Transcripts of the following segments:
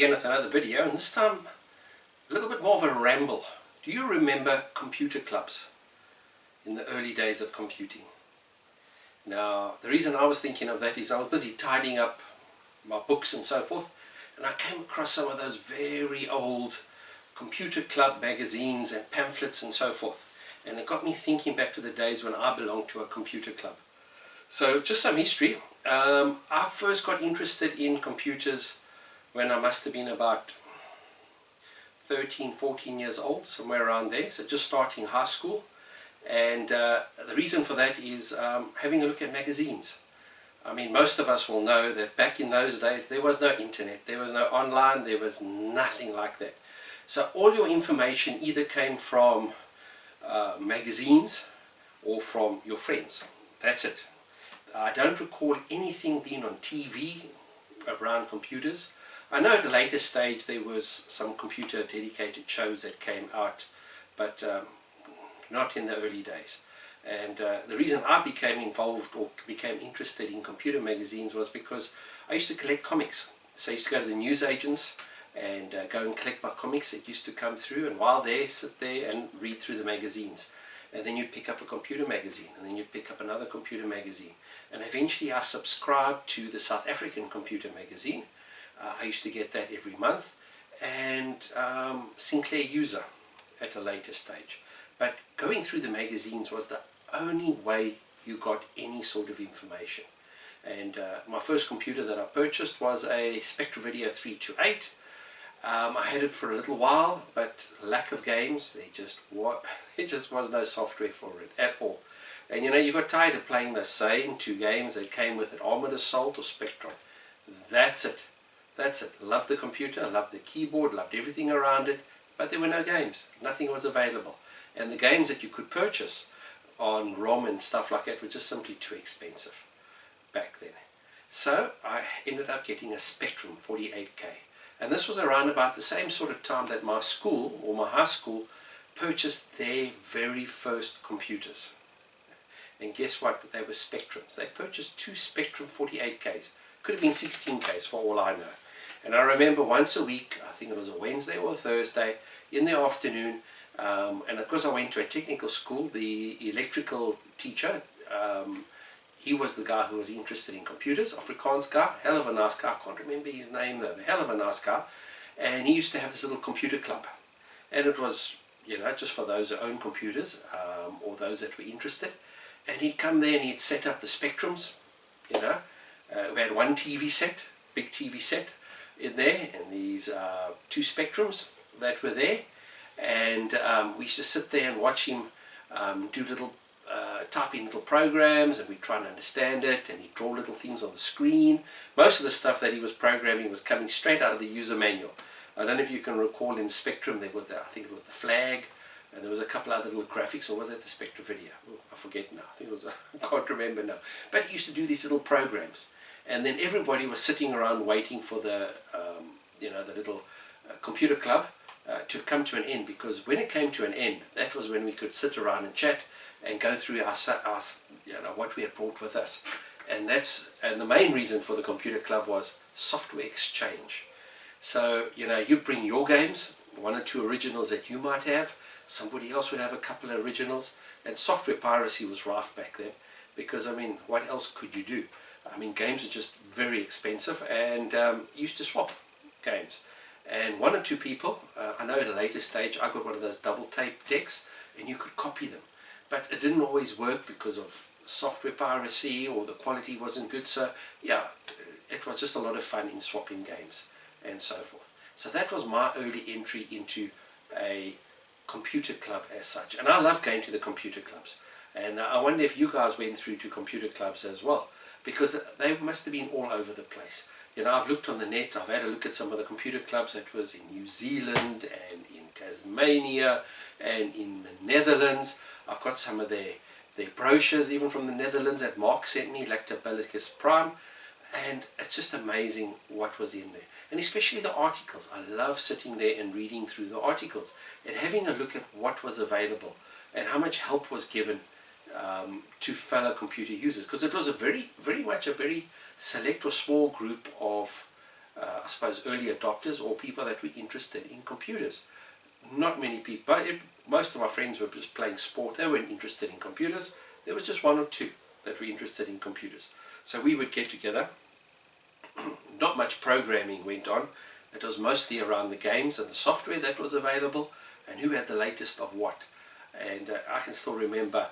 again with another video, and this time a little bit more of a ramble. Do you remember computer clubs in the early days of computing? Now, the reason I was thinking of that is I was busy tidying up my books and so forth, and I came across some of those very old computer club magazines and pamphlets and so forth, and it got me thinking back to the days when I belonged to a computer club. So just some history. I first got interested in computers when I must have been about 13, 14 years old, somewhere around there, so just starting high school. And the reason for that is having a look at magazines. I mean, most of us will know that back in those days there was no internet, there was no online, there was nothing like that. So all your information either came from magazines or from your friends. That's it. I don't recall anything being on TV around computers. I know at a later stage there was some computer dedicated shows that came out, but not in the early days. And the reason I became involved or became interested in computer magazines was because I used to collect comics. So I used to go to the newsagents and go and collect my comics that used to come through, and while there, sit there and read through the magazines. And then you'd pick up a computer magazine, and then you'd pick up another computer magazine. And eventually I subscribed to the South African computer magazine. I used to get that every month, and Sinclair User at a later stage. But going through the magazines was the only way you got any sort of information. And my first computer that I purchased was a Spectra Video 328. I had it for a little while, but lack of games, there just was no software for it at all. And you know, you got tired of playing the same two games that came with it, Armored Assault or Spectra. That's it. That's it. Loved the computer, loved the keyboard, loved everything around it, but there were no games. Nothing was available. And the games that you could purchase on ROM and stuff like that were just simply too expensive back then. So I ended up getting a Spectrum 48K. And this was around about the same sort of time that my school, or my high school, purchased their very first computers. And guess what? They were Spectrums. They purchased two Spectrum 48Ks. Could have been 16Ks for all I know. And I remember once a week, I think it was a Wednesday or a Thursday, in the afternoon, and of course I went to a technical school, the electrical teacher, he was the guy who was interested in computers, Afrikaans guy, hell of a nice guy, I can't remember his name though, but hell of a nice guy. And he used to have this little computer club. And it was, you know, just for those who own computers, or those that were interested. And he'd come there and he'd set up the Spectrums, you know. We had one TV set, big TV set in there, and these two Spectrums that were there. And we used to sit there and watch him do little type in little programs, and we'd try and understand it, and he'd draw little things on the screen. Most of the stuff that he was programming was coming straight out of the user manual. I don't know if you can recall in the Spectrum there was I think it was the flag, and there was a couple other little graphics, or was that the Spectra Video? Oh, I forget now. I think it was, I can't remember now. But he used to do these little programs, and then everybody was sitting around waiting for the you know, the little computer club to come to an end, because when it came to an end, that was when we could sit around and chat and go through our you know, what we had brought with us. And the main reason for the computer club was software exchange. So, you know, you bring your games, one or two originals that you might have, somebody else would have a couple of originals, and software piracy was rife back then, because I mean, what else could you do? I mean, games are just very expensive, and you used to swap games. And one or two people, I know at a later stage, I got one of those double tape decks, and you could copy them. But it didn't always work because of software piracy, or the quality wasn't good. So yeah, it was just a lot of fun in swapping games and so forth. So that was my early entry into a computer club as such. And I love going to the computer clubs. And I wonder if you guys went through to computer clubs as well, because they must have been all over the place. You know, I've looked on the net, I've had a look at some of the computer clubs that was in New Zealand and in Tasmania and in the Netherlands. I've got some of their brochures even from the Netherlands that Mark sent me, Lactobacillus Prime, and it's just amazing what was in there. And especially the articles. I love sitting there and reading through the articles and having a look at what was available and how much help was given to fellow computer users, because it was very much a very select or small group of I suppose, early adopters or people that were interested in computers. Not many people, most of my friends were just playing sport. They weren't interested in computers. There was just one or two that were interested in computers. So we would get together. Not much programming went on. It was mostly around the games and the software that was available and who had the latest of what. And I can still remember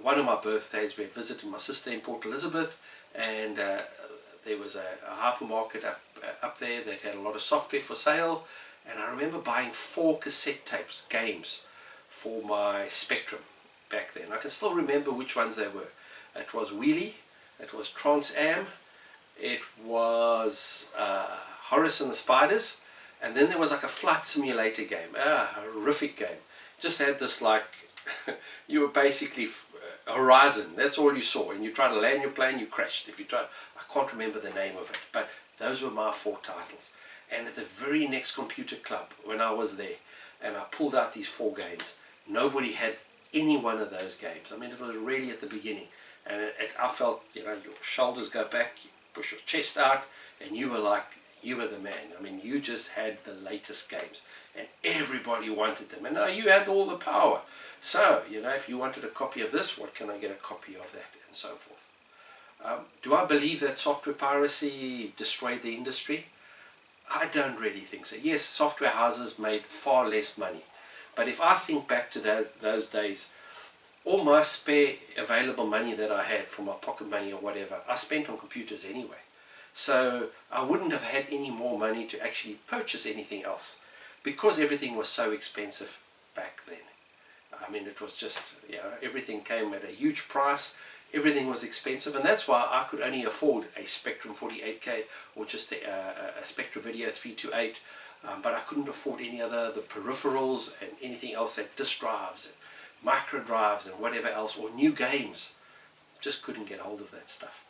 one of my birthdays we had visited my sister in Port Elizabeth, and there was a hypermarket up there that had a lot of software for sale, and I remember buying 4 cassette tapes, games, for my Spectrum back then. I can still remember which ones they were. It was Wheelie, it was Trans Am, it was Horace and the Spiders, and then there was like a flight simulator game, a horrific game. Just had this like, you were basically horizon, that's all you saw, and you tried to land your plane, you crashed. If you tried, I can't remember the name of it, but those were my 4 titles. And at the very next computer club, when I was there, and I pulled out these 4 games, nobody had any one of those games. I mean, it was really at the beginning, and I felt, you know, your shoulders go back, you push your chest out, and you were like, you were the man. I mean, you just had the latest games, and everybody wanted them, and now you had all the power. So, you know, if you wanted a copy of this, what can I get a copy of that, and so forth. Do I believe that software piracy destroyed the industry? I don't really think so. Yes, software houses made far less money, but if I think back to those days, all my spare available money that I had from my pocket money or whatever, I spent on computers anyway. So I wouldn't have had any more money to actually purchase anything else, because everything was so expensive back then. I mean, it was just, you know, everything came at a huge price. Everything was expensive, and that's why I could only afford a Spectrum 48K or just a Spectra Video 328, but I couldn't afford any other, the peripherals and anything else, like disk drives and micro drives and whatever else, or new games. Just couldn't get hold of that stuff.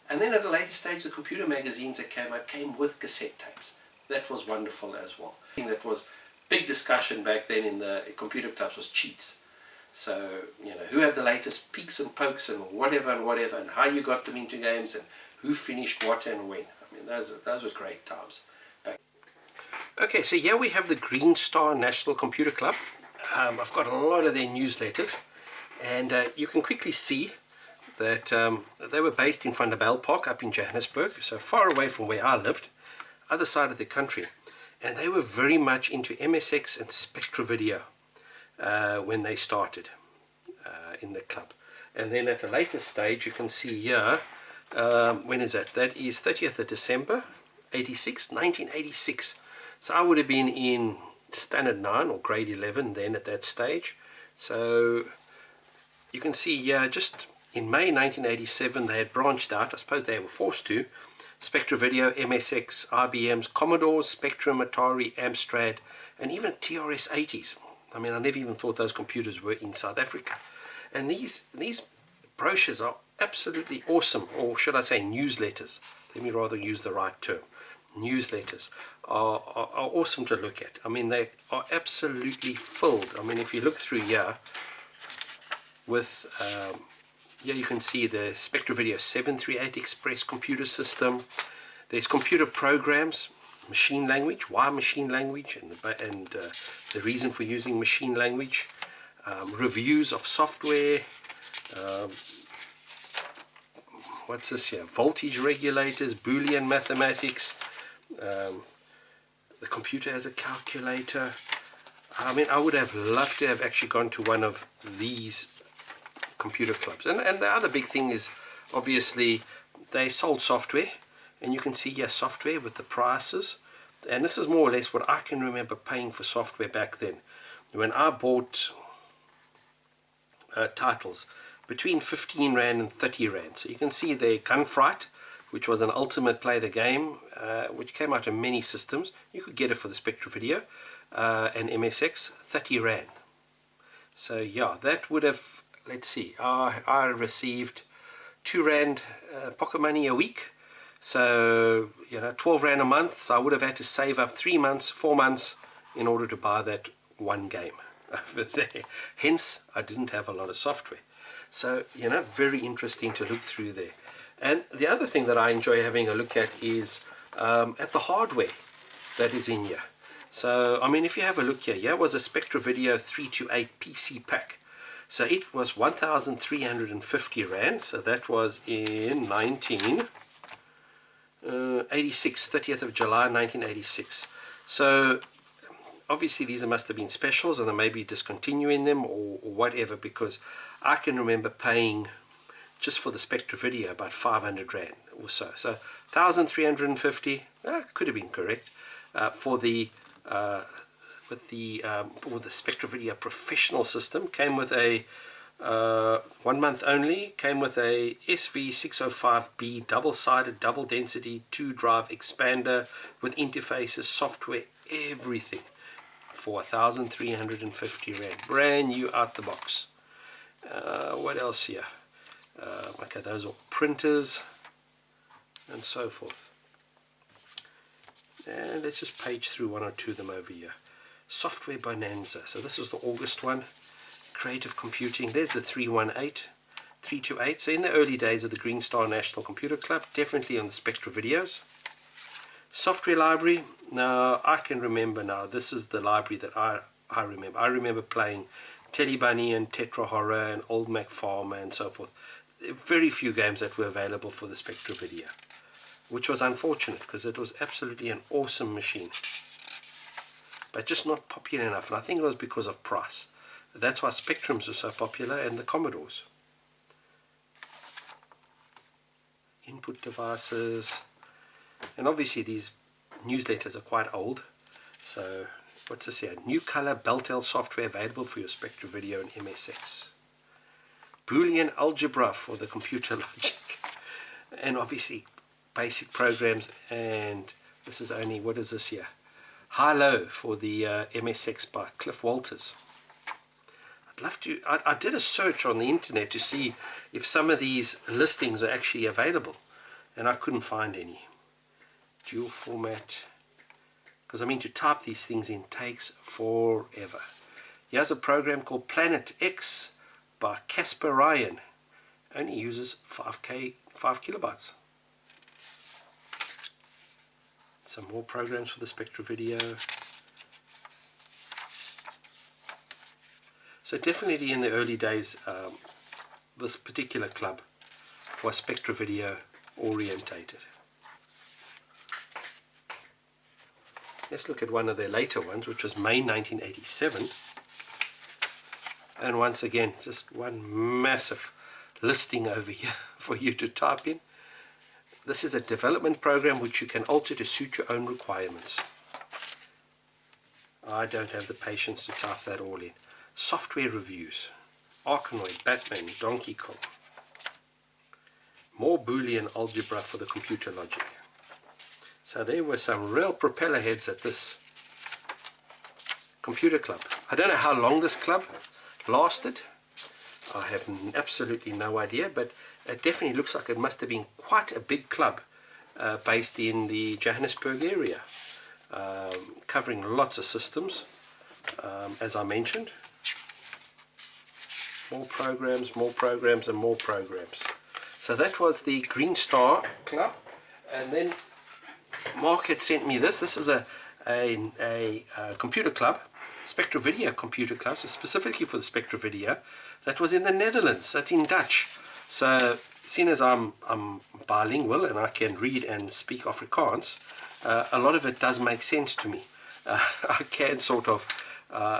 And then at a later stage, the computer magazines that came out came with cassette tapes. That was wonderful as well. I think that was big discussion back then in the computer clubs was cheats. So, you know, who had the latest peeks and pokes and whatever, and how you got them into games, and who finished what and when. I mean, those were great times. Okay, so here we have the Green Star National Computer Club. I've got a lot of their newsletters, and you can quickly see that they were based in Vanderbijl Park up in Johannesburg, so far away from where I lived, other side of the country. And they were very much into MSX and Spectra Video when they started in the club. And then at a later stage, you can see here, when is that? That is 30th of December, 1986. So I would have been in Standard 9 or Grade 11 then at that stage. So you can see here, just in May 1987, they had branched out. I suppose they were forced to. Spectra Video, MSX, IBM's, Commodores, Spectrum, Atari, Amstrad, and even TRS-80s. I mean, I never even thought those computers were in South Africa. And these brochures are absolutely awesome, or should I say newsletters. Let me rather use the right term. Newsletters are awesome to look at. I mean, they are absolutely filled. I mean, if you look through here with... here you can see the Spectra Video 738 Express computer system. There's computer programs, machine language, why machine language, and the reason for using machine language, reviews of software, what's this here, voltage regulators, Boolean mathematics, the computer has a calculator. I mean, I would have loved to have actually gone to one of these computer clubs. And the other big thing is, obviously, they sold software, and you can see here software with the prices, and this is more or less what I can remember paying for software back then. When I bought titles between 15 Rand and 30 Rand. So you can see there Gunfight, which was an ultimate play the game, which came out in many systems. You could get it for the Spectra Video and MSX, 30 Rand. So yeah, that would have, let's see, I received 2 Rand pocket money a week, so 12 Rand a month. So I would have had to save up 3 months, 4 months in order to buy that one game over there. Hence I didn't have a lot of software. So very interesting to look through there. And the other thing that I enjoy having a look at is at the hardware that is in here. So, I mean, if you have a look here, here was a Spectra Video 328 PC pack. So it was 1,350 Rand. So that was in 1986, 30th of July 1986. So obviously these must have been specials, and they may be discontinuing them or whatever, because I can remember paying just for the Spectra Video about 500 Rand or so. So 1,350, could have been correct, for the Spectra Video Professional system. Came with a 1 month only, came with a SV605B double-sided, double-density 2-drive expander with interfaces, software, everything, for 1,350 Rand. Brand new out the box. What else here? Okay, those are printers and so forth. And let's just page through one or two of them over here. Software Bonanza. So this is the August one. Creative Computing. There's the 328. So in the early days of the Green Star National Computer Club, definitely on the Spectra videos. Software Library. Now I can remember now. This is the library that I remember. I remember playing Telly Bunny and Tetra Horror and Old Mac Farmer and so forth. Very few games that were available for the Spectra Video, which was unfortunate because it was absolutely an awesome machine, but just not popular enough. And I think it was because of price. That's why Spectrums were so popular, and the Commodores. Input devices, and obviously these newsletters are quite old. So what's this here? New color Beltel software available for your Spectra Video and MSX. Boolean algebra for the computer logic, and obviously basic programs. And this is only, what is this here? High-low for the MSX by Cliff Walters. I'd love to, I did a search on the internet to see if some of these listings are actually available, and I couldn't find any. Dual format, because I mean, to type these things in takes forever. Here's a program called Planet X by Casper Ryan. Only uses 5 kilobytes. Some more programs for the Spectra Video. So definitely in the early days, this particular club was Spectra Video orientated. Let's look at one of their later ones, which was May 1987. And once again, just one massive listing over here for you to type in. This is a development program which you can alter to suit your own requirements. I don't have the patience to type that all in. Software reviews. Arkanoid, Batman, Donkey Kong. More Boolean algebra for the computer logic. So there were some real propeller heads at this computer club. I don't know how long this club lasted. I have absolutely no idea, but it definitely looks like it must have been quite a big club based in the Johannesburg area, covering lots of systems, as I mentioned. More programs, and more programs. So that was the Green Star Club. And then Mark had sent me this. This is a computer club, Spectra Video Computer Club, so specifically for the Spectra Video. That was in the Netherlands. That's in Dutch. So seeing as I'm bilingual and I can read and speak Afrikaans, a lot of it does make sense to me. I can sort of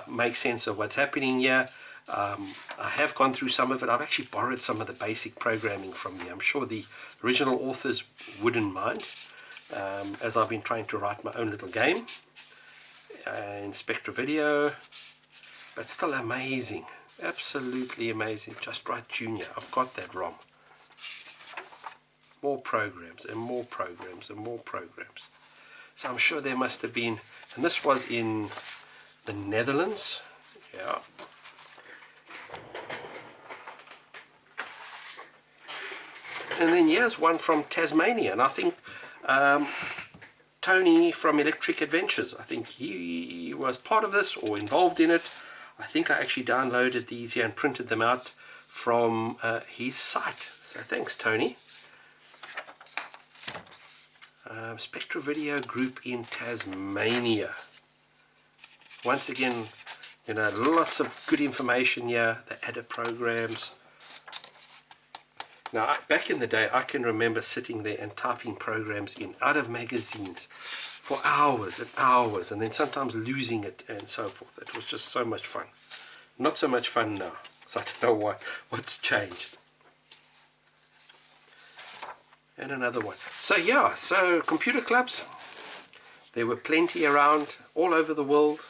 make sense of what's happening here. I have gone through some of it. I've actually borrowed some of the basic programming from here. I'm sure the original authors wouldn't mind, as I've been trying to write my own little game in Spectra Video. But still amazing, absolutely amazing. Just Right Junior, I've got that ROM. More programs and more programs and more programs. So I'm sure there must have been, and this was in the Netherlands. Yeah. And then here's one from Tasmania, and I think Tony from Electric Adventures, I think he was part of this or involved in it. I think I actually downloaded these here and printed them out from his site. So thanks, Tony. Spectra video group in Tasmania. Once again, you know, lots of good information here, the adder programs. Now, back in the day, I can remember sitting there and typing programs in out of magazines for hours and hours, and then sometimes losing it and so forth. It was just so much fun. Not so much fun now, so I don't know what's changed. And another one. So yeah, so computer clubs, there were plenty around all over the world,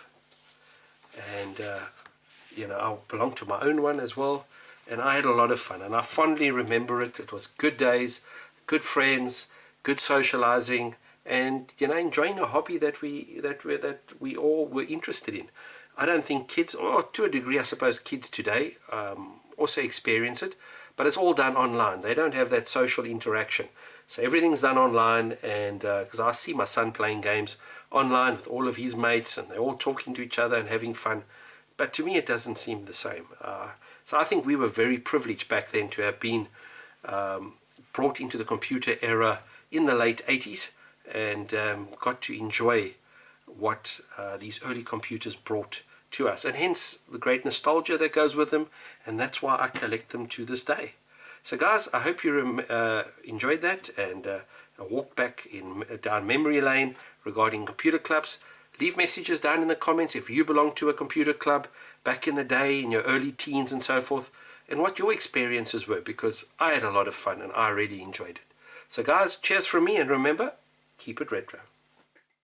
and you know, I belonged to my own one as well, and I had a lot of fun, and I fondly remember it. It was good days, good friends, good socializing, and you know, enjoying a hobby that we all were interested in. I don't think kids, or to a degree I suppose kids today also experience it, but it's all done online. They don't have that social interaction. So everything's done online, and because I see my son playing games online with all of his mates, and they're all talking to each other and having fun. But to me it doesn't seem the same. So I think we were very privileged back then to have been brought into the computer era in the late 80s, and got to enjoy what these early computers brought to us, and hence the great nostalgia that goes with them, and that's why I collect them to this day. So guys, I hope you enjoyed that, and a walk back down memory lane regarding computer clubs. Leave messages down in the comments if you belong to a computer club back in the day, in your early teens and so forth, and what your experiences were, because I had a lot of fun and I really enjoyed it. So guys, cheers from me, and remember, keep it retro.